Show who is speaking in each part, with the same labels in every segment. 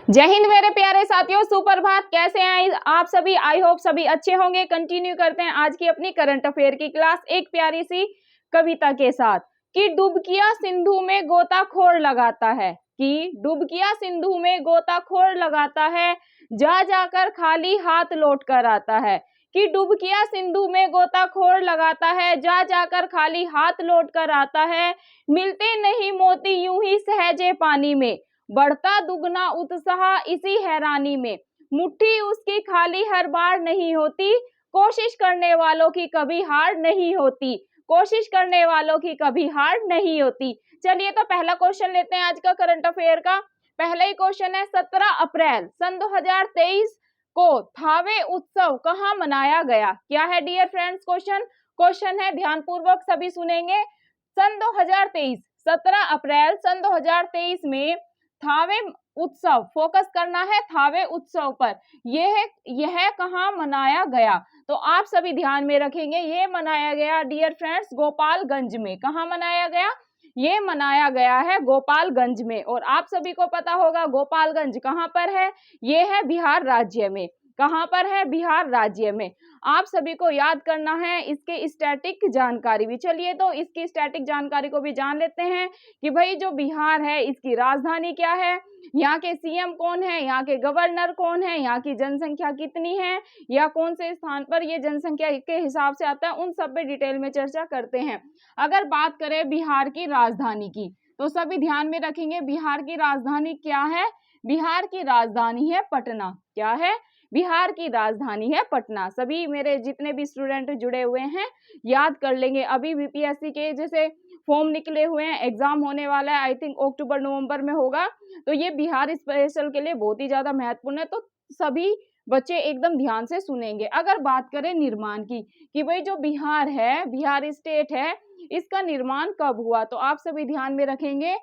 Speaker 1: जय हिंद मेरे प्यारे साथियों, सुप्रभात। कैसे हैं आप सभी? आई होप सभी अच्छे होंगे। कंटिन्यू करते हैं आज की अपनी करंट अफेयर की क्लास एक प्यारी सी कविता के साथ कि डुबकिया सिंधु में गोताखोर लगाता है, कि डुबकिया सिंधु में गोताखोर लगाता है, जा जाकर खाली हाथ लौट कर आता है। कि डुबकिया सिंधु में गोताखोर लगाता है, जा जाकर खाली हाथ लौट कर आता है। मिलते नहीं मोती यूं ही सहजे पानी में, बढ़ता दुगना उत्साह इसी हैरानी में। मुट्ठी उसकी खाली हर बार नहीं होती, कोशिश करने वालों की कभी हार नहीं होती, कोशिश करने वालों की कभी हार नहीं होती। चलिए तो पहला क्वेश्चन लेते हैं आज का करंट अफेयर का। पहला ही क्वेश्चन है, 17 अप्रैल सन 2023 को थावे उत्सव कहाँ मनाया गया? क्या है डियर फ्रेंड्स क्वेश्चन है, ध्यानपूर्वक सभी सुनेंगे। सन 2023 17 अप्रैल सन 2023 में थावे उत्सव, फोकस करना है थावे उत्सव पर, यह कहाँ मनाया गया? तो आप सभी ध्यान में रखेंगे, ये मनाया गया डियर फ्रेंड्स गोपालगंज में। कहाँ मनाया गया? ये मनाया गया है गोपालगंज में। और आप सभी को पता होगा गोपालगंज कहाँ पर है? ये है बिहार राज्य में। कहाँ पर है? बिहार राज्य में। आप सभी को याद करना है इसके स्टैटिक जानकारी भी। चलिए तो इसकी स्टैटिक जानकारी को भी जान लेते हैं कि भाई जो बिहार है इसकी राजधानी क्या है, यहाँ के सीएम कौन है, यहाँ के गवर्नर कौन है, यहाँ की जनसंख्या कितनी है, या कौन से स्थान पर ये जनसंख्या के हिसाब से आता है, उन सब पे डिटेल में चर्चा करते हैं। अगर बात करें बिहार की राजधानी की तो सभी ध्यान में रखेंगे, बिहार की राजधानी क्या है? बिहार की राजधानी है पटना। क्या है? बिहार की राजधानी है पटना। सभी मेरे जितने भी स्टूडेंट जुड़े हुए हैं याद कर लेंगे। अभी बीपीएससी के जैसे फॉर्म निकले हुए हैं, एग्जाम होने वाला है, आई थिंक अक्टूबर नवंबर में होगा, तो ये बिहार स्पेशल के लिए बहुत ही ज्यादा महत्वपूर्ण है, तो सभी बच्चे एकदम ध्यान से सुनेंगे। अगर बात करें निर्माण की कि भाई जो बिहार है, बिहार स्टेट है, इसका निर्माण कब हुआ, तो आप सभी ध्यान में रखेंगे,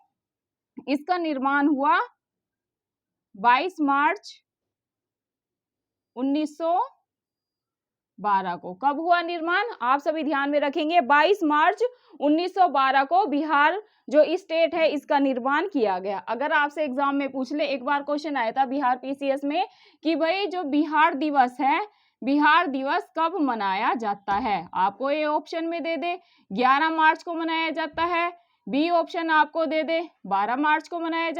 Speaker 1: इसका निर्माण हुआ 22 मार्च 1912 को। कब हुआ निर्माण? आप सभी ध्यान में रखेंगे, 22 मार्च 1912 को बिहार जो स्टेट है इसका निर्माण किया गया। अगर आपसे एग्जाम में पूछ ले, एक बार क्वेश्चन आया था बिहार पीसीएस में कि भाई जो बिहार दिवस है, बिहार दिवस कब मनाया जाता है? आपको ये ऑप्शन में दे दे 11 मार्च को मनाया जाता है, बी ऑप्शन आपको दे दे 12 मार्च को मनाया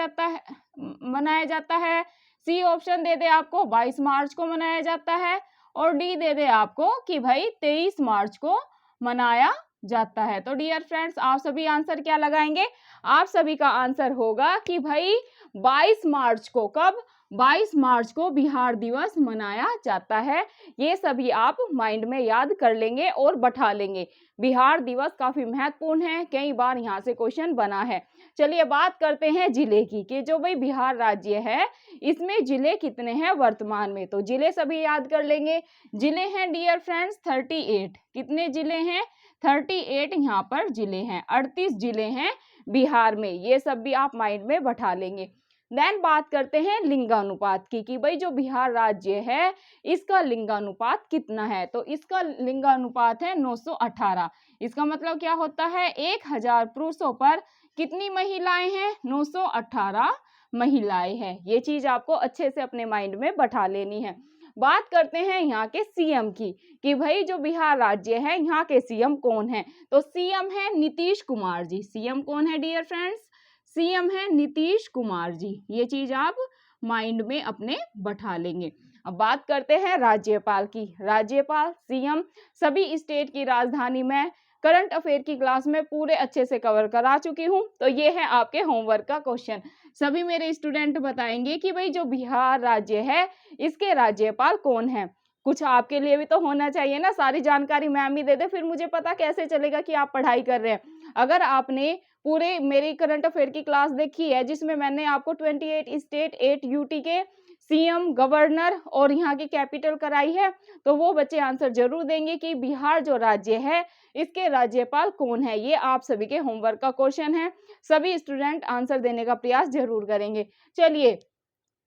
Speaker 1: जाता है, सी ऑप्शन दे दे आपको 22 मार्च को मनाया जाता है, और डी दे दे आपको कि भाई 23 मार्च को मनाया जाता है। तो डियर फ्रेंड्स आप सभी आंसर क्या लगाएंगे? आप सभी का आंसर होगा कि भाई 22 मार्च को। कब? 22 मार्च को बिहार दिवस मनाया जाता है। ये सभी आप माइंड में याद कर लेंगे और बैठा लेंगे। बिहार दिवस काफी महत्वपूर्ण है, कई बार यहाँ से क्वेश्चन बना है। चलिए बात करते हैं जिले की कि जो भाई बिहार राज्य है इसमें जिले कितने हैं वर्तमान में, तो जिले सभी याद कर लेंगे। जिले हैं डियर फ्रेंड्स 38। कितने जिले हैं? 38 यहाँ पर जिले हैं, 38 जिले हैं बिहार में। ये सब भी आप माइंड में बैठा लेंगे। देन बात करते हैं लिंगानुपात की कि भाई जो बिहार राज्य है इसका लिंगानुपात कितना है, तो इसका लिंगानुपात है 918। इसका मतलब क्या होता है? 1000 पुरुषों पर कितनी महिलाएं हैं? 918 महिलाएं हैं। ये चीज आपको अच्छे से अपने माइंड में बैठा लेनी है। बात करते हैं यहाँ के सीएम की कि भाई जो बिहार राज्य है यहाँ के सीएम कौन है, तो सीएम है नीतीश कुमार जी। सीएम कौन है डियर फ्रेंड्स? सीएम है नीतीश कुमार जी। ये चीज आप माइंड में अपने बैठा लेंगे। अब बात करते हैं राज्यपाल की। राज्यपाल, सीएम, सभी स्टेट की राजधानी में करंट अफेयर की क्लास में पूरे अच्छे से कवर करा चुकी हूँ। तो ये है आपके होमवर्क का क्वेश्चन। सभी मेरे स्टूडेंट बताएंगे कि भाई जो बिहार राज्य है इसके राज्यपाल कौन है। कुछ आपके लिए भी तो होना चाहिए ना, सारी जानकारी मैम ही दे दे, फिर मुझे पता कैसे चलेगा कि आप पढ़ाई कर रहे हैं। अगर आपने पूरे मेरी करंट अफेयर की क्लास देखी है जिसमें मैंने आपको 28 स्टेट 8 यूटी के सीएम, गवर्नर और यहाँ की कैपिटल कराई है, तो वो बच्चे आंसर जरूर देंगे कि बिहार जो राज्य है इसके राज्यपाल कौन है। ये आप सभी के होमवर्क का क्वेश्चन है। सभी स्टूडेंट आंसर देने का प्रयास जरूर करेंगे। चलिए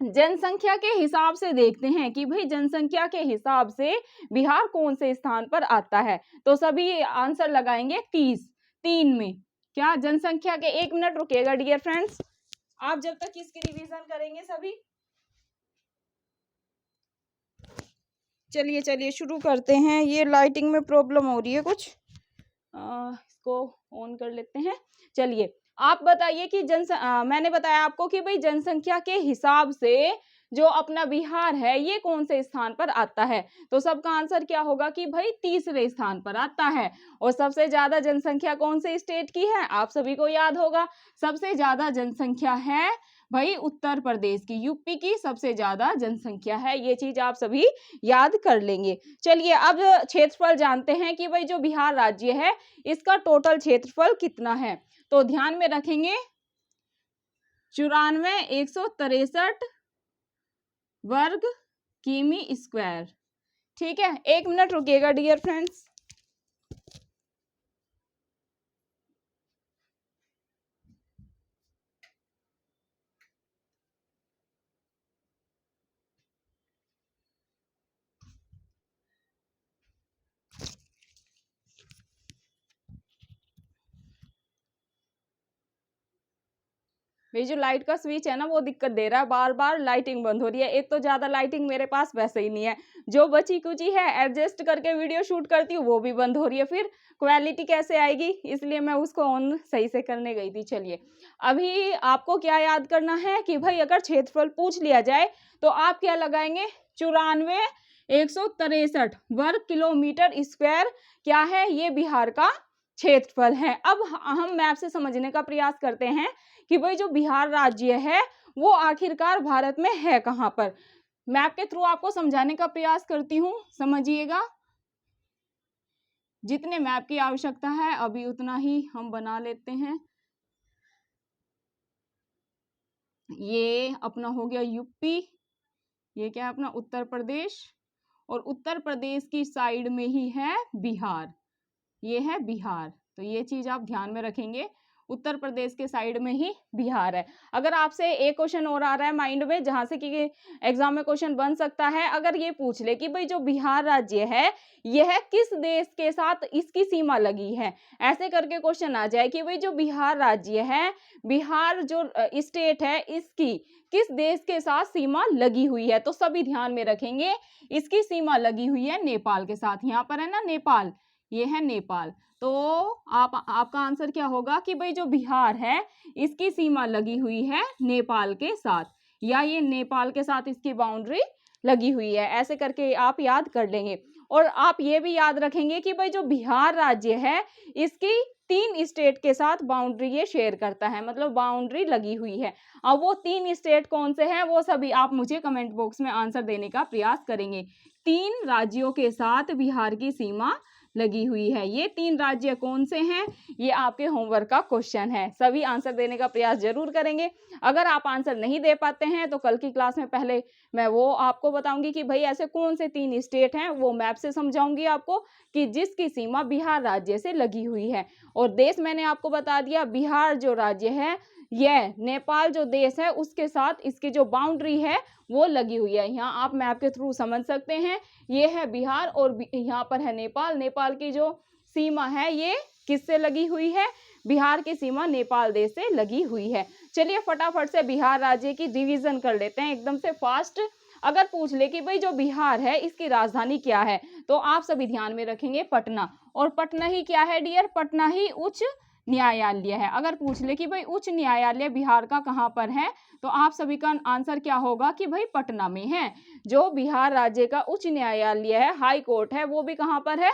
Speaker 1: जनसंख्या के हिसाब से देखते हैं कि भाई जनसंख्या के हिसाब से बिहार कौन से स्थान पर आता है, तो सभी आंसर लगाएंगे 3 में। क्या जनसंख्या के, 1 मिनट रुकिएगा डियर फ्रेंड्स, आप जब तक इसकी रिवीजन करेंगे सभी। चलिए चलिए शुरू करते हैं। ये लाइटिंग में प्रॉब्लम हो रही है कुछ, इसको ऑन कर लेते हैं। चलिए आप बताइए कि मैंने बताया आपको कि भाई जनसंख्या के हिसाब से जो अपना बिहार है ये कौन से स्थान पर आता है। तो सबका आंसर क्या होगा कि भाई तीसरे स्थान पर आता है। और सबसे ज्यादा जनसंख्या कौन से स्टेट की है, आप सभी को याद होगा, सबसे ज्यादा जनसंख्या है भाई उत्तर प्रदेश की, यूपी की सबसे ज्यादा जनसंख्या है। ये चीज आप सभी याद कर लेंगे। चलिए अब क्षेत्रफल जानते हैं कि भाई जो बिहार राज्य है इसका टोटल क्षेत्रफल कितना है। तो ध्यान में रखेंगे 94,163 वर्ग किमी स्क्वायर। ठीक है, 1 मिनट रुकिएगा डियर फ्रेंड्स। ये जो लाइट का स्विच है ना वो दिक्कत दे रहा है, बार बार लाइटिंग बंद हो रही है। एक तो ज्यादा लाइटिंग मेरे पास वैसे ही नहीं है, जो बची कुची है एडजस्ट करके वीडियो शूट करती हूँ वो भी बंद हो रही है, फिर क्वालिटी कैसे आएगी, इसलिए मैं उसको ऑन सही से करने गई थी। चलिए अभी आपको क्या याद करना है कि भाई अगर क्षेत्रफल पूछ लिया जाए तो आप क्या लगाएंगे, 94,163 वर्ग किलोमीटर स्क्वायर क्या है, ये बिहार का क्षेत्रफल है। अब हम मैप से समझने का प्रयास करते हैं कि भाई जो बिहार राज्य है वो आखिरकार भारत में है कहां पर। मैप के थ्रू आपको समझाने का प्रयास करती हूँ, समझिएगा। जितने मैप की आवश्यकता है अभी उतना ही हम बना लेते हैं। ये अपना हो गया यूपी, ये क्या है अपना उत्तर प्रदेश, और उत्तर प्रदेश की साइड में ही है बिहार, ये है बिहार। तो ये चीज आप ध्यान में रखेंगे, उत्तर प्रदेश के साइड में ही बिहार है। अगर आपसे एक क्वेश्चन और आ रहा है माइंड में जहां से कि एग्जाम में क्वेश्चन बन सकता है, अगर ये पूछ ले कि भाई जो बिहार राज्य है यह किस देश के साथ इसकी सीमा लगी है, ऐसे करके क्वेश्चन आ जाए कि भाई जो बिहार राज्य है, बिहार जो स्टेट है इसकी किस देश के साथ सीमा लगी हुई है, तो सभी ध्यान में रखेंगे इसकी सीमा लगी हुई है नेपाल के साथ। यहाँ पर है ना नेपाल, ये है नेपाल। तो आपका आंसर क्या होगा कि भाई जो बिहार है इसकी सीमा लगी हुई है नेपाल के साथ, या ये नेपाल के साथ इसकी बाउंड्री लगी हुई है, ऐसे करके आप याद कर लेंगे। और आप ये भी याद रखेंगे कि भाई जो बिहार राज्य है इसकी 3 स्टेट के साथ बाउंड्री ये शेयर करता है, मतलब बाउंड्री लगी हुई है। अब वो 3 स्टेट कौन से हैं वो सभी आप मुझे कमेंट बॉक्स में आंसर देने का प्रयास करेंगे। 3 राज्यों के साथ बिहार की सीमा लगी हुई है, ये 3 राज्य कौन से हैं, ये आपके होमवर्क का क्वेश्चन है। सभी आंसर देने का प्रयास जरूर करेंगे। अगर आप आंसर नहीं दे पाते हैं तो कल की क्लास में पहले मैं वो आपको बताऊंगी कि भाई ऐसे कौन से 3 स्टेट हैं, वो मैप से समझाऊंगी आपको कि जिसकी सीमा बिहार राज्य से लगी हुई है। और देश मैंने आपको बता दिया, बिहार जो राज्य है यह नेपाल जो देश है उसके साथ इसकी जो बाउंड्री है वो लगी हुई है। यहाँ आप मैप के थ्रू समझ सकते हैं, ये है बिहार और यहाँ पर है नेपाल। नेपाल की जो सीमा है ये किससे लगी हुई है, बिहार की सीमा नेपाल देश से लगी हुई है। चलिए फटाफट से बिहार राज्य की रिवीजन कर लेते हैं एकदम से फास्ट। अगर पूछ ले कि भाई जो बिहार है इसकी राजधानी क्या है, तो आप सभी ध्यान में रखेंगे पटना। और पटना ही क्या है डियर, पटना ही उच्च न्यायालय है। अगर पूछ ले कि भाई उच्च न्यायालय बिहार का कहाँ पर है, तो आप सभी का आंसर क्या होगा कि भाई पटना में है। जो बिहार राज्य का उच्च न्यायालय है, हाई कोर्ट है, वो भी कहाँ पर है,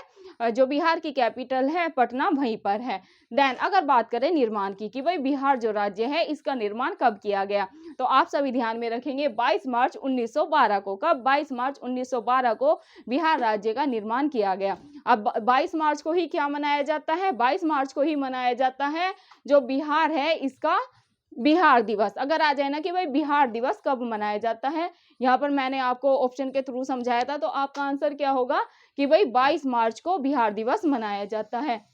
Speaker 1: जो बिहार की कैपिटल है पटना वहीं पर है। देन अगर बात करें निर्माण की कि भाई बिहार जो राज्य है इसका निर्माण कब किया गया, तो आप सभी ध्यान में रखेंगे 22 मार्च 1912 को। कब, 22 मार्च 1912 को बिहार राज्य का निर्माण किया गया। अब 22 मार्च को ही क्या मनाया जाता है, 22 मार्च को ही मनाया जाता है जो बिहार है इसका बिहार दिवस। अगर आ जाए ना कि भाई बिहार दिवस कब मनाया जाता है, यहाँ पर मैंने आपको ऑप्शन के थ्रू समझाया था, तो आपका आंसर क्या होगा कि भाई 22 मार्च को बिहार दिवस मनाया जाता है।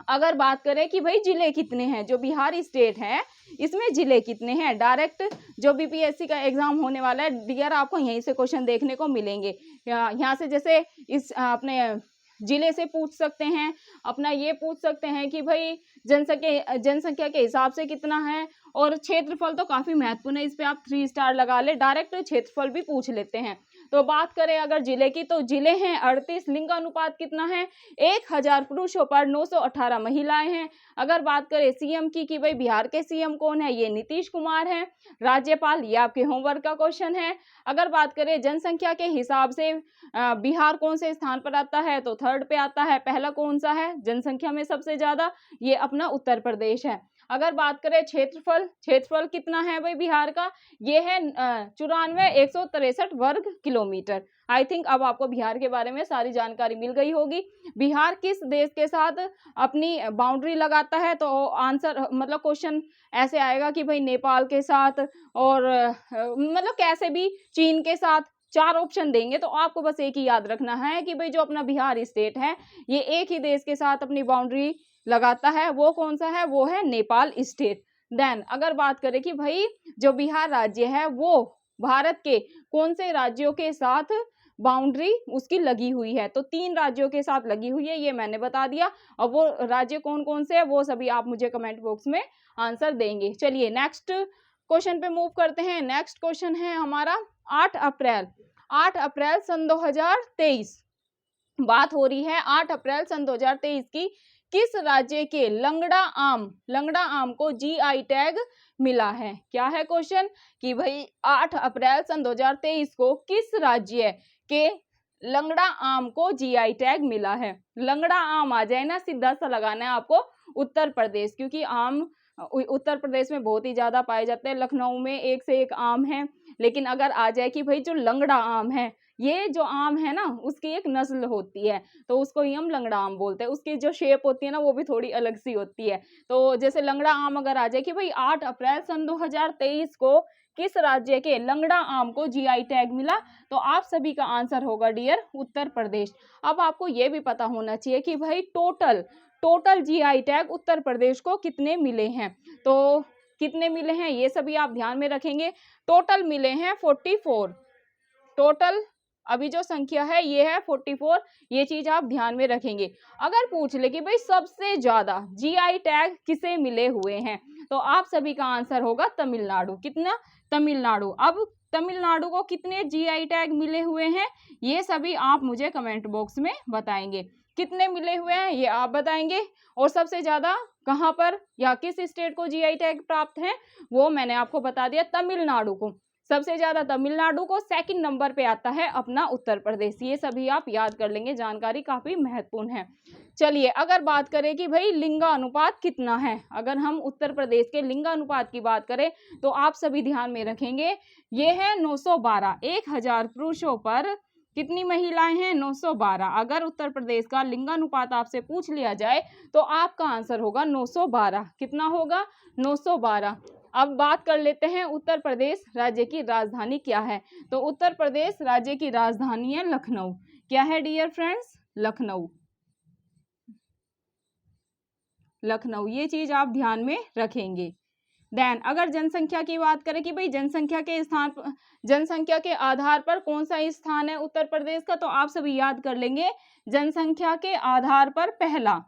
Speaker 1: अगर बात करें कि भाई जिले कितने हैं, जो बिहार स्टेट है इसमें जिले कितने हैं, डायरेक्ट जो बीपीएससी का एग्जाम होने वाला है डियर आपको यहीं से क्वेश्चन देखने को मिलेंगे। यहाँ से जैसे इस अपने जिले से पूछ सकते हैं, अपना ये पूछ सकते हैं कि भाई जनसंख्या के हिसाब से कितना है, और क्षेत्रफल तो काफी महत्वपूर्ण है, इस पे आप 3 स्टार लगा ले, डायरेक्ट क्षेत्रफल भी पूछ लेते हैं। तो बात करें अगर जिले की, तो जिले हैं 38, लिंगानुपात कितना है 1000 पुरुषों पर 918 महिलाएं हैं। अगर बात करें सीएम की कि भाई बिहार के सीएम कौन है, ये नीतीश कुमार हैं। राज्यपाल, ये आपके होमवर्क का क्वेश्चन है। अगर बात करें जनसंख्या के हिसाब से बिहार कौन से स्थान पर आता है, तो थर्ड पे आता है। पहला कौन सा है जनसंख्या में सबसे ज्यादा, ये अपना उत्तर प्रदेश है। अगर बात करें क्षेत्रफल कितना है भाई बिहार का, ये है 94,163 वर्ग किलोमीटर। आई थिंक अब आपको बिहार के बारे में सारी जानकारी मिल गई होगी। बिहार किस देश के साथ अपनी बाउंड्री लगाता है, तो आंसर मतलब क्वेश्चन ऐसे आएगा कि भाई नेपाल के साथ और मतलब कैसे भी चीन के साथ, 4 ऑप्शन देंगे। तो आपको बस एक ही याद रखना है कि भाई जो अपना बिहार स्टेट है ये एक ही देश के साथ अपनी बाउंड्री लगाता है, वो कौन सा है, वो है नेपाल स्टेट। देन अगर बात करें कि भाई जो बिहार राज्य है वो भारत के कौन से राज्यों के साथ बाउंड्री उसकी लगी हुई है, तो 3 राज्यों के साथ लगी हुई है, ये मैंने बता दिया। और वो राज्य कौन कौन से है वो सभी आप मुझे कमेंट बॉक्स में आंसर देंगे। चलिए नेक्स्ट क्वेश्चन पे मूव करते हैं। नेक्स्ट क्वेश्चन है हमारा 8 अप्रैल सन 2023। बात हो रही है 8 अप्रैल सन 2023 की। किस राज्य के लंगड़ा आम को जीआई टैग मिला है? क्या है क्वेश्चन कि भाई 8 अप्रैल सन 2023 को किस राज्य के लंगड़ा आम को जीआई टैग मिला है? लंगड़ा आम आ जाए ना, सीधा सा लगाना है आपको उत्तर प्रदेश, क्योंकि आम उत्तर प्रदेश में बहुत ही ज्यादा पाए जाते हैं। लखनऊ में एक से एक आम है, लेकिन अगर आ जाए कि भाई जो लंगड़ा आम है, ये जो आम है ना उसकी एक नस्ल होती है, तो उसको ही हम लंगड़ा आम बोलते हैं। उसकी जो शेप होती है ना वो भी थोड़ी अलग सी होती है। तो जैसे लंगड़ा आम अगर आ जाए कि भाई 8 अप्रैल सन 2023 को किस राज्य के लंगड़ा आम को जीआई टैग मिला, तो आप सभी का आंसर होगा डियर उत्तर प्रदेश। अब आपको ये भी पता होना चाहिए कि भाई total GI tag Uttar Pradesh को कितने मिले हैं। तो कितने मिले हैं ये सभी आप ध्यान में रखेंगे। टोटल मिले हैं 44। टोटल अभी जो संख्या है ये है 44, ये चीज आप ध्यान में रखेंगे। अगर पूछ ले कि भाई सबसे ज्यादा जीआई टैग किसे मिले हुए हैं, तो आप सभी का आंसर होगा तमिलनाडु। कितना? तमिलनाडु। अब तमिलनाडु को कितने जीआई टैग मिले हुए हैं ये सभी आप मुझे कमेंट बॉक्स में बताएंगे। कितने मिले हुए हैं ये आप बताएंगे, और सबसे ज्यादा कहां पर या किस स्टेट को जीआई टैग प्राप्त है वो मैंने आपको बता दिया, तमिलनाडु को। सबसे ज्यादा तमिलनाडु को, सेकंड नंबर पे आता है अपना उत्तर प्रदेश। ये सभी आप याद कर लेंगे, जानकारी काफी महत्वपूर्ण है। चलिए अगर बात करें कि भाई लिंगानुपात कितना है, अगर हम उत्तर प्रदेश के लिंगानुपात की बात करें तो आप सभी ध्यान में रखेंगे, ये है 912। 1000 पुरुषों पर कितनी महिलाएं हैं? 912। अगर उत्तर प्रदेश का लिंगानुपात आपसे पूछ लिया जाए तो आपका आंसर होगा 912। कितना होगा? 912। अब बात कर लेते हैं उत्तर प्रदेश राज्य की राजधानी क्या है, तो उत्तर प्रदेश राज्य की राजधानी है लखनऊ। क्या है डियर फ्रेंड्स? लखनऊ। लखनऊ, ये चीज आप ध्यान में रखेंगे। देन अगर जनसंख्या की बात करें कि भाई जनसंख्या के आधार पर कौन सा स्थान है उत्तर प्रदेश का, तो आप सभी याद कर लेंगे जनसंख्या के आधार पर पहला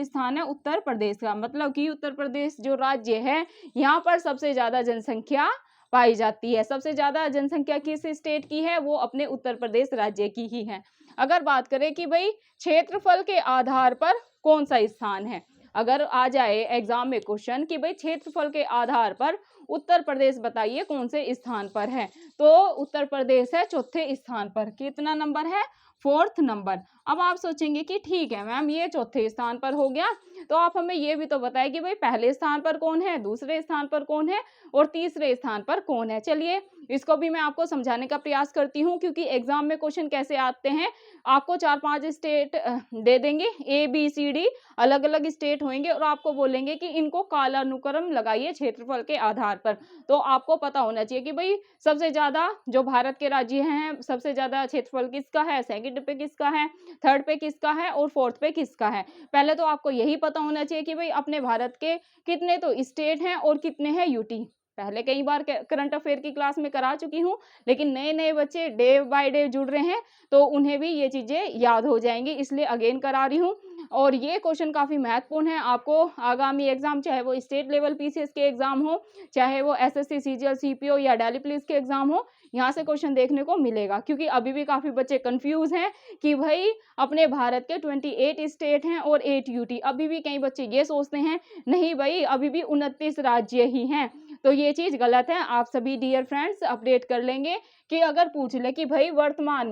Speaker 1: स्थान है उत्तर प्रदेश का। मतलब कि उत्तर प्रदेश जो राज्य है यहाँ पर सबसे ज्यादा जनसंख्या पाई जाती है। सबसे ज्यादा जनसंख्या किस स्टेट की है? वो अपने उत्तर प्रदेश राज्य की ही है। अगर बात करें कि भाई क्षेत्रफल के आधार पर कौन सा स्थान है, अगर आ जाए एग्जाम में क्वेश्चन कि भाई क्षेत्रफल के आधार पर उत्तर प्रदेश बताइए कौन से स्थान पर है, तो उत्तर प्रदेश है चौथे स्थान पर। कितना नंबर है? 4th number. अब आप सोचेंगे कि ठीक है मैम ये चौथे स्थान पर हो गया, तो आप हमें ये भी तो बताएं कि भाई पहले स्थान पर कौन है, दूसरे स्थान पर कौन है और तीसरे स्थान पर कौन है। चलिए इसको भी मैं आपको समझाने का प्रयास करती हूँ, क्योंकि एग्जाम में क्वेश्चन कैसे आते हैं, आपको 4-5 स्टेट दे देंगे, ABCD अलग अलग स्टेट होंगे और आपको बोलेंगे कि इनको कालानुक्रम लगाइए क्षेत्रफल के आधार पर। तो आपको पता होना चाहिए कि भाई सबसे ज्यादा जो भारत के राज्य हैं सबसे ज्यादा क्षेत्रफल किसका है, सेकंड पे किसका है, थर्ड पे किसका है और फोर्थ पे किसका है। पहले तो आपको यही पता होना चाहिए कि भाई अपने भारत के कितने तो स्टेट हैं और कितने हैं यूटी। पहले कई बार करंट अफेयर की क्लास में करा चुकी हूँ, लेकिन नए नए बच्चे डे बाय डे जुड़ रहे हैं तो उन्हें भी ये चीज़ें याद हो जाएंगी, इसलिए अगेन करा रही हूँ। और ये क्वेश्चन काफ़ी महत्वपूर्ण है आपको आगामी एग्जाम, चाहे वो स्टेट लेवल पीसीएस के एग्जाम हो, चाहे वो एसएससी सीजीएल सीपीओ या दिल्ली पुलिस के एग्जाम हो, यहाँ से क्वेश्चन देखने को मिलेगा। क्योंकि अभी भी काफ़ी बच्चे कंफ्यूज हैं कि भाई अपने भारत के 28 स्टेट हैं और 8 यूटी। अभी भी कई बच्चे ये सोचते हैं नहीं भाई अभी भी 29 राज्य ही हैं, तो ये चीज़ गलत है। आप सभी डियर फ्रेंड्स अपडेट कर लेंगे कि अगर पूछ ले कि भाई वर्तमान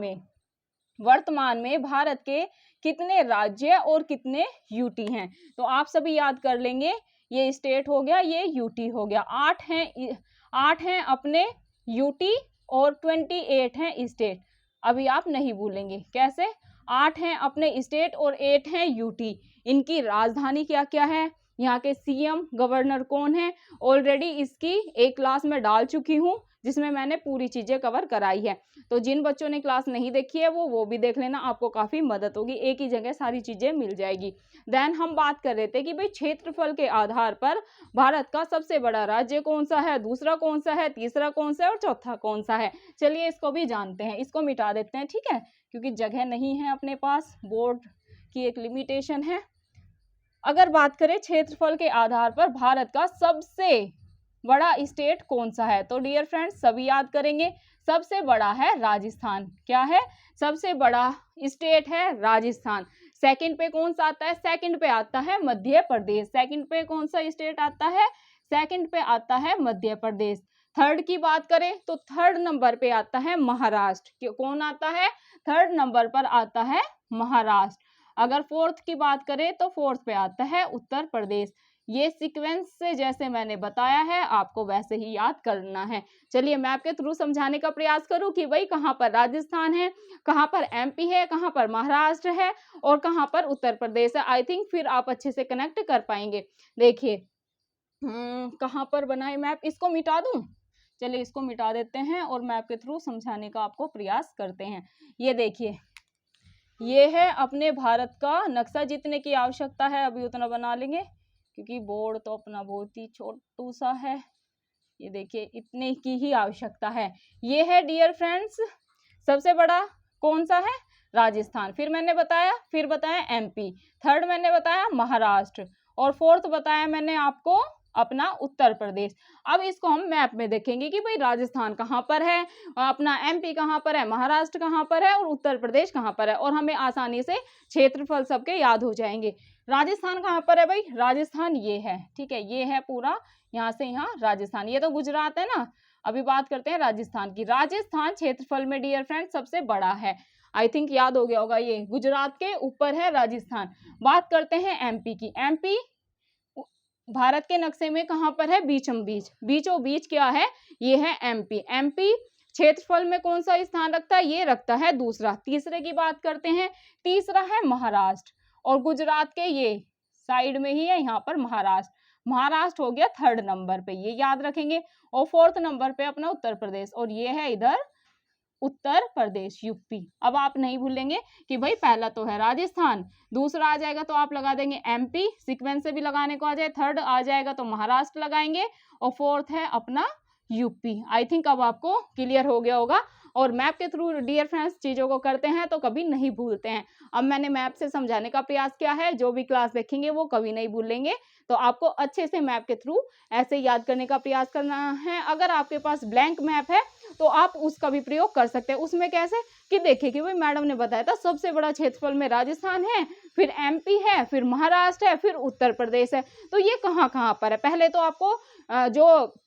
Speaker 1: में भारत के कितने राज्य और कितने यूटी हैं, तो आप सभी याद कर लेंगे। ये स्टेट हो गया, ये यूटी हो गया। 8 हैं अपने यूटी और 28 हैं स्टेट। अभी आप नहीं भूलेंगे कैसे, 8 हैं अपने स्टेट और 8 हैं यूटी। इनकी राजधानी क्या क्या है, यहाँ के सीएम गवर्नर कौन है, ऑलरेडी इसकी एक क्लास में डाल चुकी हूँ जिसमें मैंने पूरी चीजें कवर कराई है। तो जिन बच्चों ने क्लास नहीं देखी है वो भी देख लेना, आपको काफी मदद होगी, एक ही जगह सारी चीजें मिल जाएगी। देन हम बात कर रहे थे कि भाई क्षेत्रफल के आधार पर भारत का सबसे बड़ा राज्य कौन सा है, दूसरा कौन सा है, तीसरा कौन सा है और चौथा कौन सा है। चलिए इसको भी जानते हैं, इसको मिटा देते हैं, ठीक है, क्योंकि जगह नहीं है अपने पास, बोर्ड की एक लिमिटेशन है। अगर बात करें क्षेत्रफल के आधार पर भारत का सबसे बड़ा स्टेट कौन सा है, तो डियर फ्रेंड्स सभी याद करेंगे, सबसे बड़ा है राजस्थान। क्या है, सबसे बड़ा स्टेट है राजस्थान। सेकंड पे कौन सा आता है, सेकंड पे आता है मध्य प्रदेश। सेकंड पे कौन सा स्टेट आता है, सेकंड पे आता है मध्य प्रदेश। थर्ड की बात करें तो थर्ड नंबर पे आता है महाराष्ट्र। कौन आता है, थर्ड नंबर पर आता है महाराष्ट्र। अगर फोर्थ की बात करें तो फोर्थ पे आता है उत्तर प्रदेश। ये सीक्वेंस से जैसे मैंने बताया है आपको वैसे ही याद करना है। चलिए मैप के थ्रू समझाने का प्रयास करूं कि भाई कहाँ पर राजस्थान है, कहाँ पर एमपी है, कहाँ पर महाराष्ट्र है और कहाँ पर उत्तर प्रदेश है। आई थिंक फिर आप अच्छे से कनेक्ट कर पाएंगे। देखिए कहाँ पर बनाए मैप, इसको मिटा दूं, चलिए इसको मिटा देते हैं और मैप के थ्रू समझाने का आपको प्रयास करते हैं। ये देखिए ये है अपने भारत का नक्शा, जितने की आवश्यकता है अभी उतना बना लेंगे क्योंकि बोर्ड तो अपना बहुत ही छोटू सा है। ये देखिए इतने की ही आवश्यकता है। ये है डियर फ्रेंड्स सबसे बड़ा कौन सा है, राजस्थान। फिर बताया एमपी, थर्ड मैंने बताया महाराष्ट्र और फोर्थ बताया मैंने आपको अपना उत्तर प्रदेश। अब इसको हम मैप में देखेंगे कि भाई राजस्थान कहाँ पर है, अपना एमपी कहाँ पर है, महाराष्ट्र कहाँ पर है और उत्तर प्रदेश कहाँ पर है, और हमें आसानी से क्षेत्रफल सबके याद हो जाएंगे। राजस्थान कहाँ पर है भाई, राजस्थान ये है, ठीक है, ये है पूरा यहाँ से यहाँ राजस्थान। ये तो गुजरात है ना। अभी बात करते हैं राजस्थान की। राजस्थान क्षेत्रफल में डियर फ्रेंड सबसे बड़ा है। आई थिंक याद हो गया होगा, ये गुजरात के ऊपर है राजस्थान। बात करते हैं एमपी की। एमपी भारत के नक्शे में कहाँ पर है, बीचों बीच क्या है, ये है एमपी। एमपी क्षेत्रफल में कौन सा स्थान रखता है, ये रखता है दूसरा। तीसरे की बात करते हैं, तीसरा है महाराष्ट्र और गुजरात के ये साइड में ही है यहाँ पर महाराष्ट्र हो गया थर्ड नंबर पे, ये याद रखेंगे। और फोर्थ नंबर पे अपना उत्तर प्रदेश और ये है इधर उत्तर प्रदेश यूपी। अब आप नहीं भूलेंगे कि भाई पहला तो है राजस्थान, दूसरा आ जाएगा तो आप लगा देंगे एमपी, सीक्वेंस से भी लगाने को आ जाए, थर्ड आ जाएगा तो महाराष्ट्र लगाएंगे और फोर्थ है अपना यूपी। आई थिंक अब आपको क्लियर हो गया होगा। और मैप के थ्रू डियर फ्रेंड्स चीज़ों को करते हैं तो कभी नहीं भूलते हैं। अब मैंने मैप से समझाने का प्रयास किया है, जो भी क्लास देखेंगे वो कभी नहीं भूलेंगे। तो आपको अच्छे से मैप के थ्रू ऐसे याद करने का प्रयास करना है। अगर आपके पास ब्लैंक मैप है तो आप उसका भी प्रयोग कर सकते हैं। उसमें कैसे कि देखिए कि भाई मैडम ने बताया था सबसे बड़ा क्षेत्रफल में राजस्थान है, फिर एमपी है, फिर महाराष्ट्र है, फिर उत्तर प्रदेश है। तो ये कहाँ कहाँ पर है, पहले तो आपको जो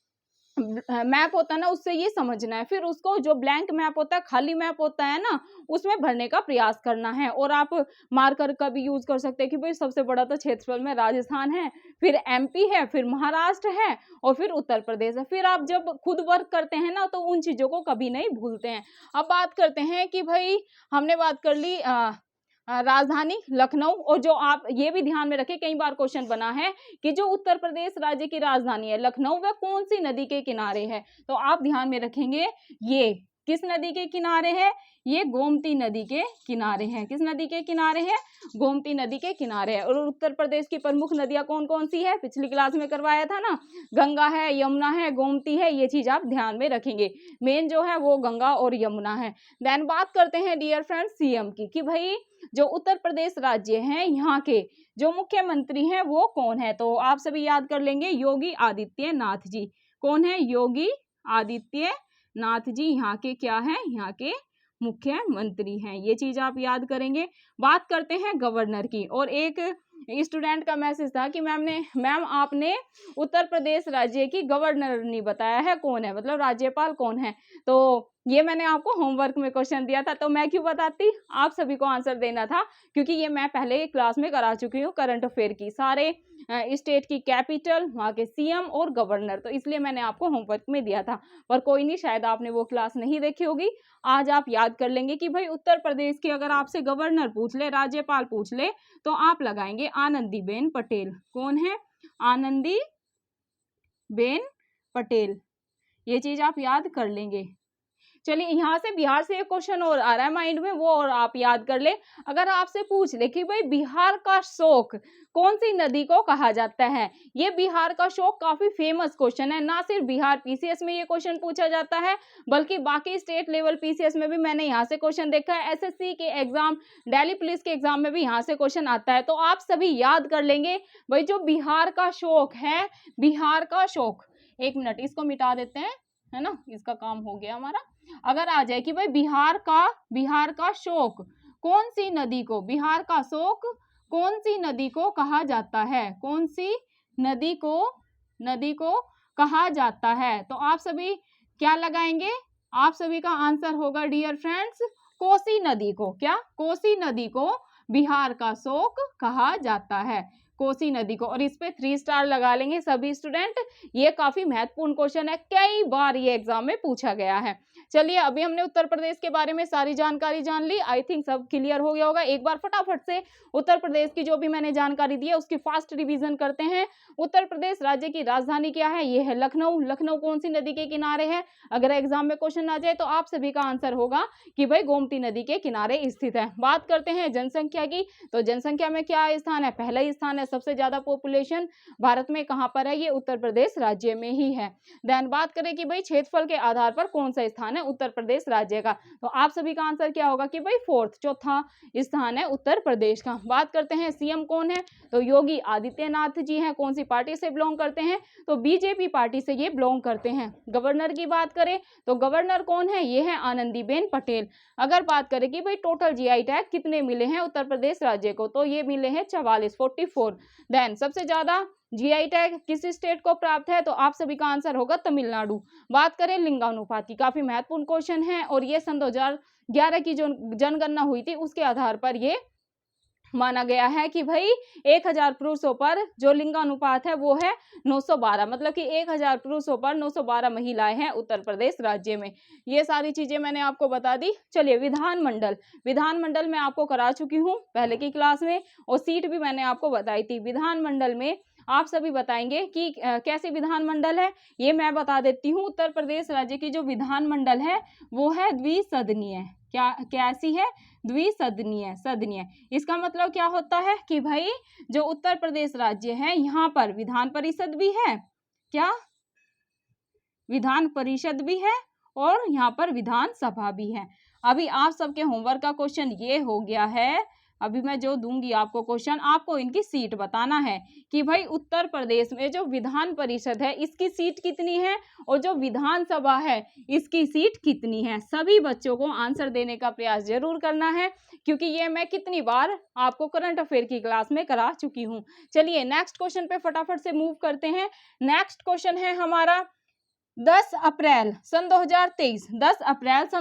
Speaker 1: मैप होता है ना उससे ये समझना है, फिर उसको जो ब्लैंक मैप होता है, खाली मैप होता है ना, उसमें भरने का प्रयास करना है। और आप मार्कर का भी यूज कर सकते हैं कि भाई सबसे बड़ा तो क्षेत्रफल में राजस्थान है, फिर एमपी है, फिर महाराष्ट्र है और फिर उत्तर प्रदेश है। फिर आप जब खुद वर्क करते हैं ना तो उन चीजों को कभी नहीं भूलते हैं। अब बात करते हैं कि भाई हमने बात कर ली राजधानी लखनऊ, और जो आप ये भी ध्यान में रखें कई बार क्वेश्चन बना है कि जो उत्तर प्रदेश राज्य की राजधानी है लखनऊ वह कौन सी नदी के किनारे है, तो आप ध्यान में रखेंगे ये किस नदी के किनारे है? ये गोमती नदी के किनारे हैं। किस नदी के किनारे है? गोमती नदी के किनारे है। और उत्तर प्रदेश की प्रमुख नदियां कौन कौन सी है? पिछली क्लास में करवाया था ना, गंगा है, यमुना है, गोमती है, ये चीज आप ध्यान में रखेंगे। मेन जो है वो गंगा और यमुना है। देन बात करते हैं डियर फ्रेंड्स सीएम की, कि भाई जो उत्तर प्रदेश राज्य है यहाँ के जो मुख्यमंत्री हैं वो कौन है? तो आप सभी याद कर लेंगे, योगी आदित्यनाथ जी। कौन है? योगी आदित्यनाथ जी यहाँ के क्या है? यहाँ के मुख्यमंत्री हैं। ये चीज आप याद करेंगे। बात करते हैं गवर्नर की। और एक स्टूडेंट का मैसेज था कि मैम आपने उत्तर प्रदेश राज्य की गवर्नर नहीं बताया है, कौन है, मतलब राज्यपाल कौन है? तो ये मैंने आपको होमवर्क में क्वेश्चन दिया था, तो मैं क्यों बताती, आप सभी को आंसर देना था, क्योंकि ये मैं पहले क्लास में करा चुकी हूँ करंट अफेयर की, सारे स्टेट की कैपिटल, वहाँ के सीएम और गवर्नर, तो इसलिए मैंने आपको होमवर्क में दिया था। पर कोई नहीं, शायद आपने वो क्लास नहीं देखी होगी। आज आप याद कर लेंगे कि भाई उत्तर प्रदेश की अगर आपसे गवर्नर पूछ ले, राज्यपाल पूछ ले, तो आप लगाएंगे आनंदीबेन पटेल। कौन है? आनंदीबेन पटेल। ये चीज आप याद कर लेंगे। चलिए यहाँ से बिहार से एक क्वेश्चन और आ रहा है माइंड में, वो और आप याद कर ले। अगर आपसे पूछ ले कि भाई बिहार का शोक कौन सी नदी को कहा जाता है? ये बिहार का शोक काफी फेमस क्वेश्चन है। ना सिर्फ बिहार पीसीएस में ये क्वेश्चन पूछा जाता है, बल्कि बाकी स्टेट लेवल पीसीएस में भी मैंने यहाँ से क्वेश्चन देखा है। एसएससी के एग्जाम, दिल्ली पुलिस के एग्जाम में भी यहाँ से क्वेश्चन आता है। तो आप सभी याद कर लेंगे भाई जो बिहार का शोक है, बिहार का शोक, एक मिनट इसको मिटा देते हैं, है ना, इसका काम हो गया हमारा। अगर आ जाए कि भाई बिहार का शोक कौन सी नदी को, बिहार का शोक कौन सी नदी को कहा जाता है? कौन सी नदी को कहा जाता है? तो आप सभी क्या लगाएंगे? आप सभी का आंसर होगा डियर फ्रेंड्स कोसी नदी को। क्या? कोसी नदी को बिहार का शोक कहा जाता है, कोसी नदी को। और इस पे 3 स्टार लगा लेंगे सभी स्टूडेंट। ये काफी महत्वपूर्ण क्वेश्चन है, कई बार ये एग्जाम में पूछा गया है। चलिए अभी हमने उत्तर प्रदेश के बारे में सारी जानकारी जान ली। आई थिंक सब क्लियर हो गया होगा। एक बार फटाफट से उत्तर प्रदेश की जो भी मैंने जानकारी दी है उसकी फास्ट रिवीजन करते हैं। उत्तर प्रदेश राज्य की राजधानी क्या है? ये है लखनऊ। लखनऊ कौन सी नदी के किनारे है? अगर एग्जाम में क्वेश्चन आ जाए तो आप सभी का आंसर होगा कि भाई गोमती नदी के किनारे स्थित है। बात करते हैं जनसंख्या की, तो जनसंख्या में क्या स्थान है? पहला ही स्थान है। सबसे ज्यादा पॉपुलेशन भारत में कहां पर है? ये उत्तर प्रदेश राज्य में ही है। देन बात करें कि भाई क्षेत्रफल के आधार पर कौन सा स्थान है उत्तर प्रदेश राज्य का, तो आप सभी का आंसर क्या होगा कि भाई 4th, चौथा स्थान है उत्तर प्रदेश का। बात करते हैं सीएम कौन है, तो योगी आदित्यनाथ जी हैं। कौन सी पार्टी से बिलोंग करते हैं? तो बीजेपी पार्टी से ये बिलोंग करते हैं। गवर्नर की बात करें तो गवर्नर कौन है? ये है आनंदीबेन पटेल। अगर बात करें कि भाई टोटल जीआई टैग कितने मिले हैं उत्तर प्रदेश राज्य को, तो ये मिले हैं 44। देन सबसे ज्यादा जीआई टैग किस स्टेट को प्राप्त है? तो आप सभी का आंसर होगा तमिलनाडु। बात करें लिंगानुपात की, काफी महत्वपूर्ण क्वेश्चन है और ये सन 2011 की जो जनगणना हुई थी उसके आधार पर ये माना गया है कि भाई 1000 पुरुषों पर जो लिंगानुपात है वो है 912, मतलब कि 1000 पुरुषों पर 912 महिलाएं हैं उत्तर प्रदेश राज्य में। ये सारी चीजें मैंने आपको बता दी। चलिए विधानमंडल में आपको करा चुकी हूँ पहले की क्लास में, और सीट भी मैंने आपको बताई थी। विधानमंडल में आप सभी बताएंगे कि कैसी विधानमंडल है, ये मैं बता देती हूँ। उत्तर प्रदेश राज्य की जो विधानमंडल है वो है द्विसदनीय। कैसी है? सदनीय। इसका मतलब क्या होता है कि भाई जो उत्तर प्रदेश राज्य है यहाँ पर विधान परिषद भी है, क्या? विधान परिषद भी है और यहाँ पर विधानसभा भी है। अभी आप सबके होमवर्क का क्वेश्चन ये हो गया है, अभी मैं जो दूंगी आपको क्वेश्चन, आपको इनकी सीट बताना है कि भाई उत्तर प्रदेश में जो विधान परिषद है इसकी सीट कितनी है और जो विधानसभा है इसकी सीट कितनी है। सभी बच्चों को आंसर देने का प्रयास जरूर करना है, क्योंकि ये मैं कितनी बार आपको करंट अफेयर की क्लास में करा चुकी हूँ। चलिए नेक्स्ट क्वेश्चन पे फटाफट से मूव करते हैं। नेक्स्ट क्वेश्चन है हमारा 10 अप्रैल सन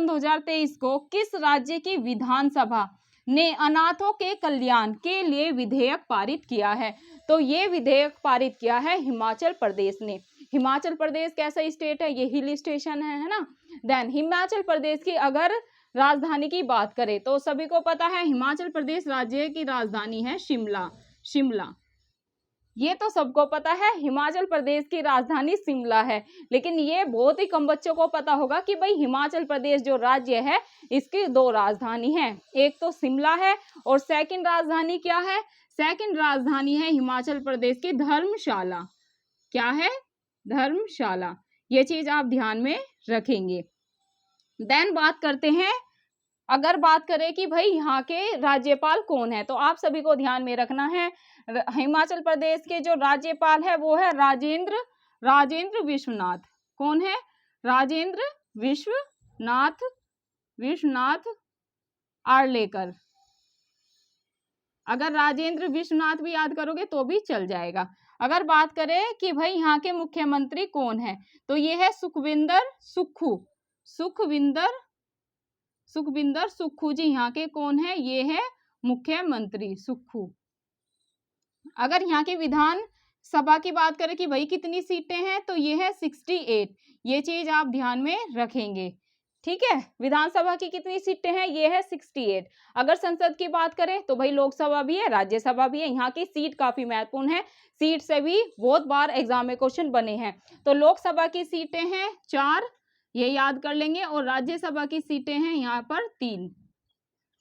Speaker 1: 2023 को किस राज्य की विधानसभा ने अनाथों के कल्याण के लिए विधेयक पारित किया है? तो ये विधेयक पारित किया है हिमाचल प्रदेश ने। हिमाचल प्रदेश कैसा स्टेट है? ये हिल स्टेशन है ना। देन हिमाचल प्रदेश की अगर राजधानी की बात करें तो सभी को पता है हिमाचल प्रदेश राज्य की राजधानी है शिमला। ये तो सबको पता है, हिमाचल प्रदेश की राजधानी शिमला है। लेकिन ये बहुत ही कम बच्चों को पता होगा कि भाई हिमाचल प्रदेश जो राज्य है इसकी 2 राजधानी है, एक तो शिमला है और सेकंड राजधानी क्या है? सेकंड राजधानी है हिमाचल प्रदेश की धर्मशाला। क्या है? धर्मशाला। ये चीज आप ध्यान में रखेंगे। देन बात करते हैं, अगर बात करें कि भाई यहाँ के राज्यपाल कौन है, तो आप सभी को ध्यान में रखना है हिमाचल प्रदेश के जो राज्यपाल है वो है राजेंद्र विश्वनाथ। कौन है? राजेंद्र विश्वनाथ आर्लेकर। अगर राजेंद्र विश्वनाथ भी याद करोगे तो भी चल जाएगा। अगर बात करें कि भाई यहाँ के मुख्यमंत्री कौन है, तो ये है सुखविंदर सुक्खू जी यहाँ के कौन है? ये है मुख्यमंत्री सुक्खू। अगर यहाँ के विधान सभा की बात करें कि भाई कितनी सीटें हैं, तो ये है 68। ये चीज आप ध्यान में रखेंगे, ठीक है। विधानसभा की कितनी सीटें हैं? ये है 68। अगर संसद की बात करें तो भाई लोकसभा भी है, राज्यसभा भी है। यहाँ की सीट काफी महत्वपूर्ण है, सीट से भी बहुत बार एग्जाम में क्वेश्चन बने हैं। तो लोकसभा की सीटें हैं 4, ये याद कर लेंगे, और राज्यसभा की सीटें हैं यहाँ पर 3।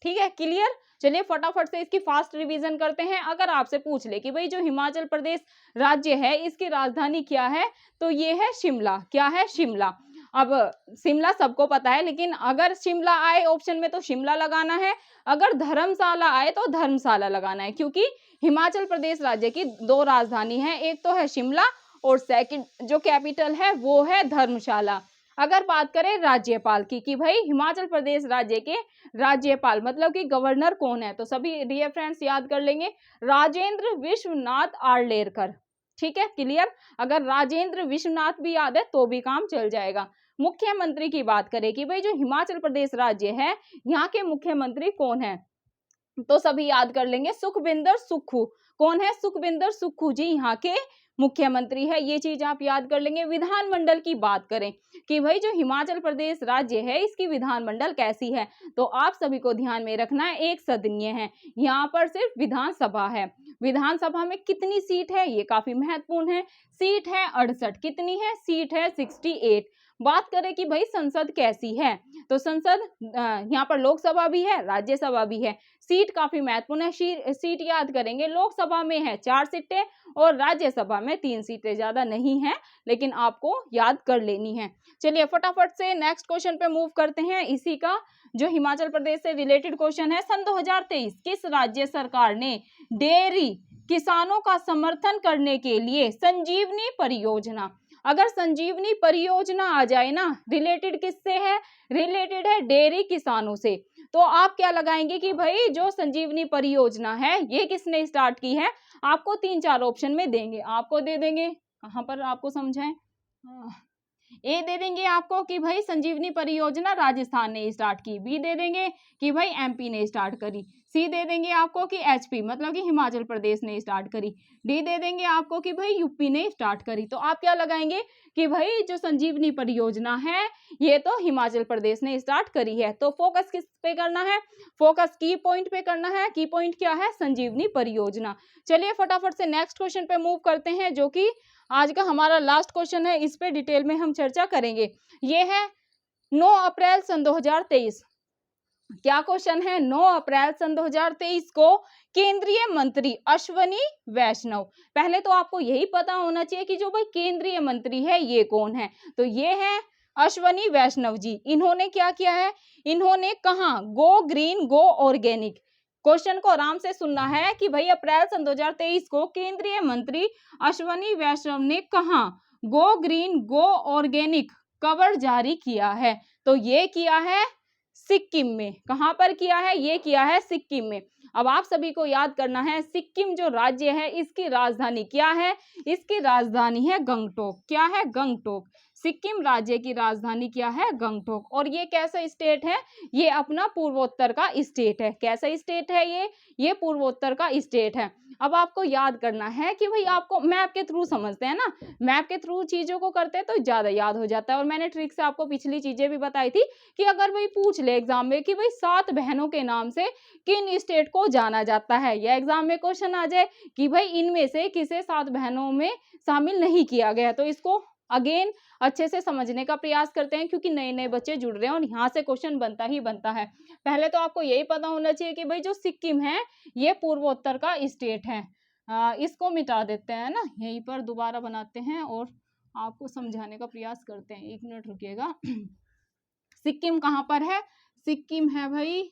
Speaker 1: ठीक है, क्लियर। चलिए फटाफट से इसकी फास्ट रिवीजन करते हैं। अगर आपसे पूछ ले कि भाई जो हिमाचल प्रदेश राज्य है इसकी राजधानी क्या है, तो ये है शिमला। क्या है? शिमला। अब शिमला सबको पता है, लेकिन अगर शिमला आए ऑप्शन में तो शिमला लगाना है, अगर धर्मशाला आए तो धर्मशाला लगाना है, क्योंकि हिमाचल प्रदेश राज्य की 2 राजधानी है, एक तो है शिमला और सेकंड जो कैपिटल है वो है धर्मशाला। अगर बात करें राज्यपाल की कि भाई हिमाचल प्रदेश राज्य के राज्यपाल मतलब कि गवर्नर कौन है, तो सभी डियर फ्रेंड्स याद कर लेंगे, राजेंद्र विश्वनाथ आर्लेकर। ठीक है, क्लियर। अगर राजेंद्र विश्वनाथ भी याद है तो भी काम चल जाएगा। मुख्यमंत्री की बात करें कि भाई जो हिमाचल प्रदेश राज्य है यहाँ के मुख्यमंत्री कौन है, तो सभी याद कर लेंगे, सुखविंदर सुक्खू। कौन है? सुखविंदर सुक्खू जी यहाँ के मुख्यमंत्री है, ये चीज आप याद कर लेंगे। विधानमंडल की बात करें कि भाई जो हिमाचल प्रदेश राज्य है इसकी विधानमंडल कैसी है, तो आप सभी को ध्यान में रखना है, एक सदनीय है। यहाँ पर सिर्फ विधानसभा है। विधानसभा में कितनी सीट है, ये काफी महत्वपूर्ण है। सीट है 68। कितनी है? सीट है 68। बात करें कि भाई संसद कैसी है, तो संसद यहाँ पर लोकसभा भी है, राज्यसभा भी है। सीट काफी महत्वपूर्ण है, सीट याद करेंगे। लोकसभा में है 4 सीटें और राज्यसभा में 3 सीटें, ज्यादा नहीं है, लेकिन आपको याद कर लेनी है। चलिए फटाफट से नेक्स्ट क्वेश्चन पे मूव करते हैं। इसी का जो हिमाचल प्रदेश से रिलेटेड क्वेश्चन है, सन 2023 किस राज्य सरकार ने डेयरी किसानों का समर्थन करने के लिए संजीवनी परियोजना, अगर संजीवनी परियोजना आ जाए ना, रिलेटेड किससे है? रिलेटेड है डेयरी किसानों से। तो आप क्या लगाएंगे कि भाई जो संजीवनी परियोजना है ये किसने स्टार्ट की है? आपको 3-4 ऑप्शन में देंगे, आपको दे देंगे, कहां पर आपको समझाएं, ए दे देंगे आपको कि भाई संजीवनी परियोजना राजस्थान ने स्टार्ट की, बी दे देंगे कि भाई एमपी ने स्टार्ट करी, सी दे देंगे आपको कि एचपी मतलब कि हिमाचल प्रदेश ने स्टार्ट करी, डी दे देंगे आपको कि भाई यूपी ने स्टार्ट करी। तो आप क्या लगाएंगे कि भाई जो संजीवनी परियोजना है ये तो हिमाचल प्रदेश ने स्टार्ट करी है। तो फोकस किस पे करना है? फोकस की पॉइंट पे करना है। की पॉइंट क्या है? संजीवनी परियोजना। चलिए फटाफट से नेक्स्ट क्वेश्चन पे मूव करते हैं, जो कि आज का हमारा लास्ट क्वेश्चन है, इस पे डिटेल में हम चर्चा करेंगे। ये है 9 अप्रैल सन 2023। क्या क्वेश्चन है? 9 अप्रैल सन 2023 को केंद्रीय मंत्री अश्वनी वैष्णव, पहले तो आपको यही पता होना चाहिए कि जो भाई केंद्रीय मंत्री है ये कौन है, तो ये है अश्वनी वैष्णव जी। इन्होंने क्या किया है? इन्होंने कहा गो ग्रीन गो ऑर्गेनिक। क्वेश्चन को आराम से सुनना है कि भाई अप्रैल सन 2023 को केंद्रीय मंत्री अश्वनी वैष्णव ने कहा गो ग्रीन गो ऑर्गेनिक कवर जारी किया है, तो ये किया है सिक्किम में। कहां पर किया है? ये किया है सिक्किम में। अब आप सभी को याद करना है, सिक्किम जो राज्य है इसकी राजधानी क्या है? इसकी राजधानी है गंगटोक। क्या है? गंगटोक। सिक्किम राज्य की राजधानी क्या है? गंगटोक। और ये कैसा स्टेट है? ये अपना पूर्वोत्तर का स्टेट है। कैसा स्टेट है ये पूर्वोत्तर का स्टेट है। अब आपको याद करना है कि भाई आपको मैप के थ्रू समझते हैं ना, मैप के थ्रू चीजों को करते हैं तो ज्यादा याद हो जाता है। और मैंने ट्रिक से आपको पिछली चीजें भी बताई थी कि अगर भाई पूछ ले एग्जाम में कि भाई 7 बहनों के नाम से किन स्टेट को जाना जाता है, या एग्जाम में क्वेश्चन आ जाए कि भाई इनमें से किसे 7 बहनों में शामिल नहीं किया गया, तो इसको अगेन अच्छे से समझने का प्रयास करते हैं, क्योंकि नए नए बच्चे जुड़ रहे हैं और यहाँ से क्वेश्चन बनता ही बनता है। पहले तो आपको यही पता होना चाहिए कि भाई जो सिक्किम है ये पूर्वोत्तर का स्टेट है। इसको मिटा देते हैं ना, यहीं पर दोबारा बनाते हैं और आपको समझाने का प्रयास करते हैं। 1 मिनट रुकिएगा। सिक्किम कहाँ पर है? सिक्किम है भाई,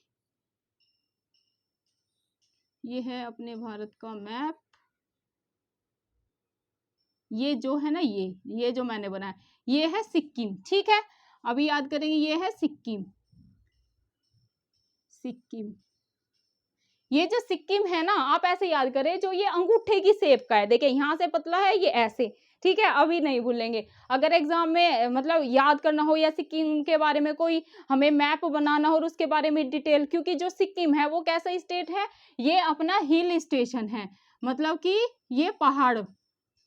Speaker 1: ये है अपने भारत का मैप, ये जो है ना ये जो मैंने बनाया ये है सिक्किम। ठीक है, अभी याद करेंगे ये है सिक्किम। सिक्किम, ये जो सिक्किम है ना, आप ऐसे याद करें जो ये अंगूठे की शेप का है, देखिए यहाँ से पतला है ये ऐसे। ठीक है, अभी नहीं भूलेंगे। अगर एग्जाम में मतलब याद करना हो या सिक्किम के बारे में कोई हमें मैप बनाना हो और उसके बारे में डिटेल, क्योंकि जो सिक्किम है वो कैसा स्टेट है? ये अपना हिल स्टेशन है, मतलब कि ये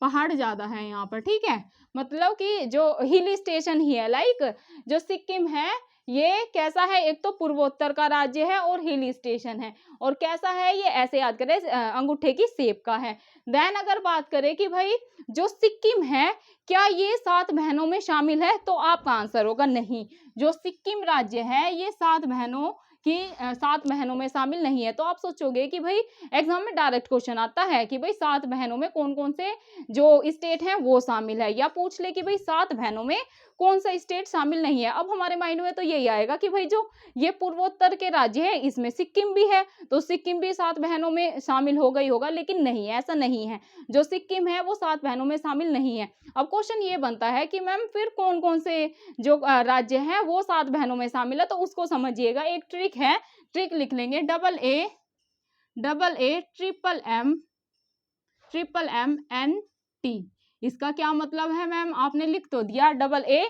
Speaker 1: पहाड़ ज्यादा है यहाँ पर। ठीक है, मतलब कि जो हिल स्टेशन ही है, लाइक जो सिक्किम है ये कैसा है? एक तो पूर्वोत्तर का राज्य है और हिल स्टेशन है, और कैसा है ये? ऐसे याद करें अंगूठे की शेप का है। देन अगर बात करें कि भाई जो सिक्किम है क्या ये 7 बहनों में शामिल है, तो आपका आंसर होगा नहीं। जो सिक्किम राज्य है ये 7 बहनों की 7 बहनों में शामिल नहीं है। तो आप सोचोगे कि भाई एग्जाम में डायरेक्ट क्वेश्चन आता है कि भाई 7 बहनों में कौन कौन से जो स्टेट हैं वो शामिल है, या पूछ ले कि भाई 7 बहनों में कौन सा स्टेट शामिल नहीं है। अब हमारे माइंड में तो यही आएगा कि भाई जो ये पूर्वोत्तर के राज्य है इसमें सिक्किम भी है, तो सिक्किम भी 7 बहनों में शामिल हो गई होगा, लेकिन नहीं, ऐसा नहीं है। जो सिक्किम है वो 7 बहनों में शामिल नहीं है। अब क्वेश्चन ये बनता है कि मैम फिर कौन कौन से जो राज्य है वो 7 बहनों में शामिल है, तो उसको समझिएगा। एक ट्रिक है, ट्रिक लिख लेंगे, AA triple M N T. इसका क्या मतलब है मैम? आपने लिख तो दिया AA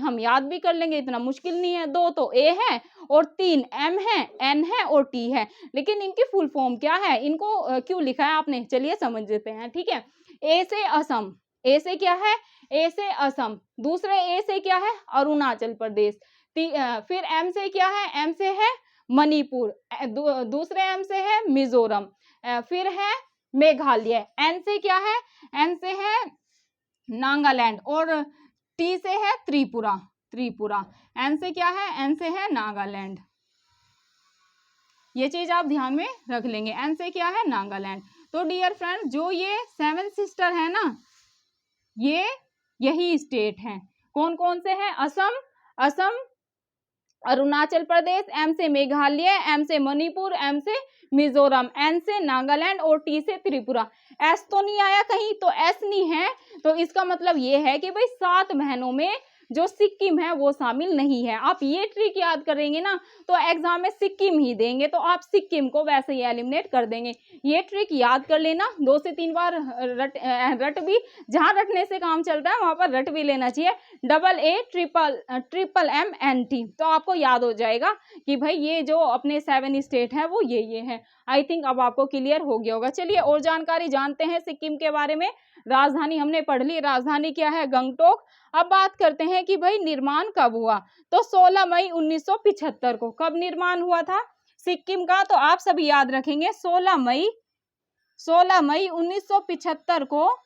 Speaker 1: हम याद भी कर लेंगे, इतना मुश्किल नहीं है। 2 तो ए है और 3 एम है, एन है और टी है, लेकिन इनकी फुल फॉर्म क्या है? इनको क्यों लिखा है आपने, चलिए समझ लेते हैं। ठीक है, ए से असम, ए से क्या है? ए से असम। दूसरे ए से क्या है? अरुणाचल प्रदेश। फिर एम से क्या है? एम से है मणिपुर। दूसरे एम से है मिजोरम। फिर है मेघालय। एन से क्या है? एन से है नागालैंड, और टी से है त्रिपुरा। एन से क्या है? एन से है नागालैंड। ये चीज आप ध्यान में रख लेंगे, एन से क्या है? नागालैंड। तो डियर फ्रेंड, जो ये 7 सिस्टर है ना, ये यही स्टेट हैं। कौन कौन से हैं? असम, अरुणाचल प्रदेश, एम से मेघालय, एम से मणिपुर, एम से मिजोरम, एन से नागालैंड और टी से त्रिपुरा। एस तो नहीं आया कहीं, तो एस नहीं है, तो इसका मतलब ये है कि भाई 7 बहनों में जो सिक्किम है वो शामिल नहीं है। आप ये ट्रिक याद करेंगे ना तो एग्जाम में सिक्किम ही देंगे तो आप सिक्किम को वैसे ही एलिमिनेट कर देंगे। ये ट्रिक याद कर लेना, 2 से 3 बार रट भी, जहां रटने से काम चलता है वहां पर रट भी लेना चाहिए। AA तो आपको याद हो जाएगा कि भाई ये जो अपने 7 स्टेट है वो ये है। आई थिंक अब आपको क्लियर हो गया होगा। चलिए और जानकारी जानते हैं सिक्किम के बारे में। राजधानी हमने पढ़ ली, राजधानी क्या है? गंगटोक। अब बात करते हैं कि भाई निर्माण कब हुआ, तो 16 मई 1975 को। कब निर्माण हुआ था सिक्किम का? तो आप सभी याद रखेंगे 16 मई 1975 को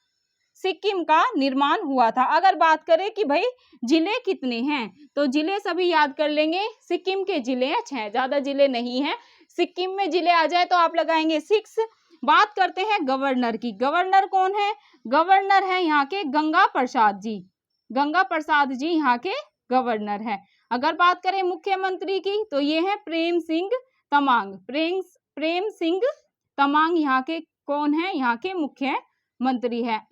Speaker 1: सिक्किम का निर्माण हुआ था। अगर बात करें कि भाई जिले कितने हैं, तो जिले सभी याद कर लेंगे। सिक्किम के जिले हैं 6, ज्यादा जिले नहीं हैं। सिक्किम में जिले आ जाए तो आप लगाएंगे 6। बात करते हैं गवर्नर की। गवर्नर कौन है? गवर्नर है यहाँ के गंगा प्रसाद जी। गंगा प्रसाद जी यहाँ के गवर्नर है। अगर बात करें मुख्यमंत्री की तो ये है प्रेम सिंह तमांग यहाँ के कौन है? यहाँ के मुख्यमंत्री है।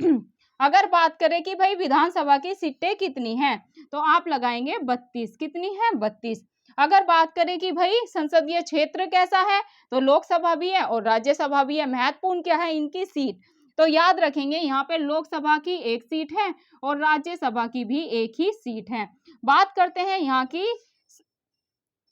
Speaker 1: अगर बात करें कि भाई विधानसभा की सीटें कितनी हैं, तो आप लगाएंगे 32। कितनी है? 32। अगर बात करें कि भाई संसदीय क्षेत्र कैसा है, तो लोकसभा भी है और राज्यसभा भी है। महत्वपूर्ण क्या है? इनकी सीट। तो याद रखेंगे यहाँ पे लोकसभा की 1 सीट है और राज्यसभा की भी 1 ही सीट है। बात करते हैं यहाँ की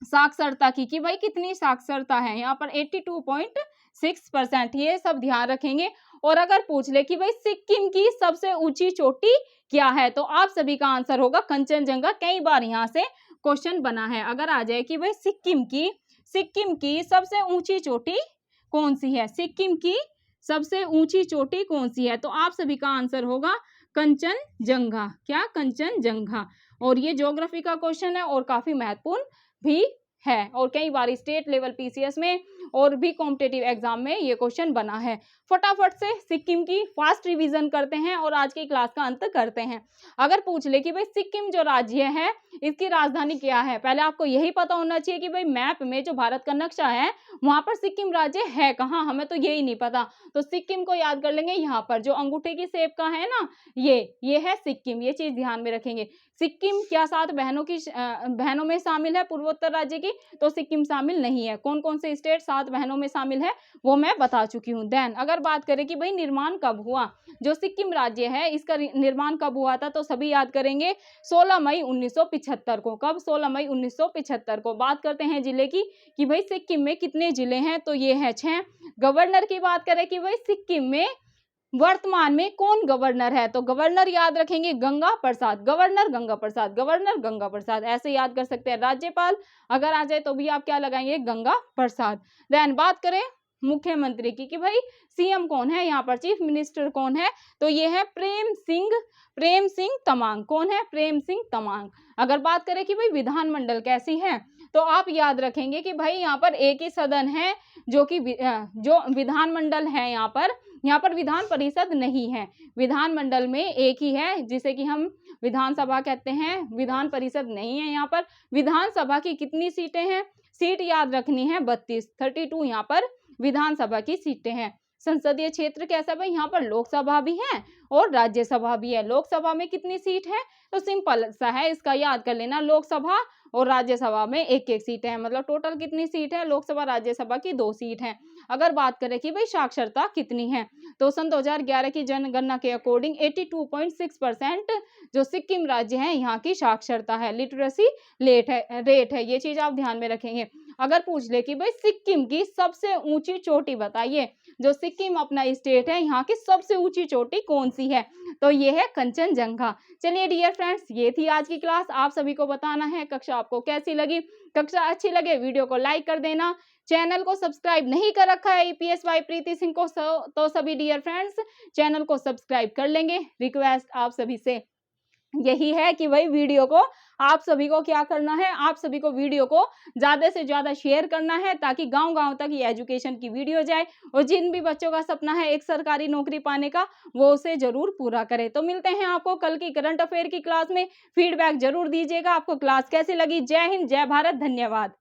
Speaker 1: साक्षरता की कि भाई कितनी साक्षरता है, यहाँ पर 82.6%, ये सब ध्यान रखेंगे। और अगर पूछ ले कि भाई सिक्किम की सबसे ऊंची चोटी क्या है, तो आप सभी का आंसर होगा कंचनजंगा। कई बार यहाँ से क्वेश्चन बना है। अगर आ जाए कि भाई सिक्किम की सबसे ऊंची चोटी कौन सी है, सिक्किम की सबसे ऊंची चोटी कौन सी है, तो आप सभी का आंसर होगा कंचनजंगा। क्या, कंचनजंगा। और ये ज्योग्राफी का क्वेश्चन है और काफी महत्वपूर्ण भी है और कई बार स्टेट लेवल पीसीएस में और भी कॉम्पिटिटिव एग्जाम में ये क्वेश्चन बना है। फटाफट से सिक्किम की फास्ट रिवीजन करते हैं और आज की क्लास का अंत करते हैं। अगर पूछ ले कि भाई सिक्किम जो राज्य है इसकी राजधानी क्या है, पहले आपको यही पता होना चाहिए कि भाई मैप में जो भारत का नक्शा है वहां पर सिक्किम राज्य है कहाँ, हमें तो यही नहीं पता। तो सिक्किम को याद कर लेंगे, यहाँ पर जो अंगूठे की शेप का है ना, ये है सिक्किम, ये चीज ध्यान में रखेंगे। सिक्किम क्या 7 बहनों में शामिल है पूर्वोत्तर राज्य की, तो सिक्किम शामिल नहीं है। कौन कौन से स्टेट 7 बहनों में शामिल है वो मैं बता चुकी हूँ। देन अगर बात करें कि भाई निर्माण कब हुआ, जो सिक्किम राज्य है इसका निर्माण कब हुआ था, तो सभी याद करेंगे 16 मई 1975 को। कब, 16 मई 1975 को। बात करते हैं जिले की कि भाई सिक्किम में कितने जिले हैं, तो ये है 6। गवर्नर की बात करें कि भाई सिक्किम में वर्तमान में कौन गवर्नर है, तो गवर्नर याद रखेंगे गंगा प्रसाद, गवर्नर गंगा प्रसाद, गवर्नर गंगा प्रसाद, ऐसे याद कर सकते हैं। राज्यपाल अगर आ जाए तो भी आप क्या लगाएंगे, गंगा प्रसाद। देन बात करें मुख्यमंत्री की कि भाई सीएम कौन है, यहाँ पर चीफ मिनिस्टर कौन है, तो ये है प्रेम सिंह तमांग। कौन है, प्रेम सिंह तमांग। अगर बात करें कि भाई विधानमंडल कैसी है, तो आप याद रखेंगे कि भाई यहाँ पर एक ही सदन है जो कि जो विधानमंडल है, यहाँ पर विधान परिषद नहीं है। विधानमंडल में एक ही है जिसे कि हम विधानसभा कहते हैं, विधान परिषद नहीं है। यहाँ पर विधानसभा की कितनी सीटें हैं, सीट याद रखनी है 32 यहाँ पर विधानसभा की सीटें हैं। संसदीय क्षेत्र कैसा भाई, यहाँ पर लोकसभा भी है और राज्यसभा भी है। लोकसभा में कितनी सीट है, तो सिंपल सा है, इसका याद कर लेना, लोकसभा और राज्यसभा में 1-1 सीट है, मतलब टोटल कितनी सीट है, लोकसभा राज्यसभा की 2 सीट है। अगर बात करें कि भाई साक्षरता कितनी है, तो सन 2011 की जनगणना के अकॉर्डिंग 82.6% जो सिक्किम राज्य है यहाँ की साक्षरता है, लिटरेसी रेट है, ये चीज आप ध्यान में रखेंगे। अगर पूछ ले कि भाई सिक्किम की सबसे ऊंची चोटी बताइए, जो सिक्किम अपना स्टेट है यहाँ की सबसे ऊंची चोटी कौन सी है, तो ये है कंचनजंगा। चलिए डियर फ्रेंड्स, ये थी आज की क्लास। आप सभी को बताना है कक्षा आपको कैसी लगी। कक्षा अच्छी लगे वीडियो को लाइक कर देना। चैनल को सब्सक्राइब नहीं कर रखा है EPSY प्रीति सिंह को, तो सभी डियर फ्रेंड्स चैनल को सब्सक्राइब कर लेंगे। रिक्वेस्ट आप सभी से यही है कि भाई वीडियो को आप सभी को क्या करना है, आप सभी को वीडियो को ज्यादा से ज्यादा शेयर करना है ताकि गांव-गांव तक ये एजुकेशन की वीडियो जाए और जिन भी बच्चों का सपना है एक सरकारी नौकरी पाने का, वो उसे जरूर पूरा करे। तो मिलते हैं आपको कल की करंट अफेयर की क्लास में। फीडबैक जरूर दीजिएगा आपको क्लास कैसी लगी। जय हिंद, जय भारत, धन्यवाद।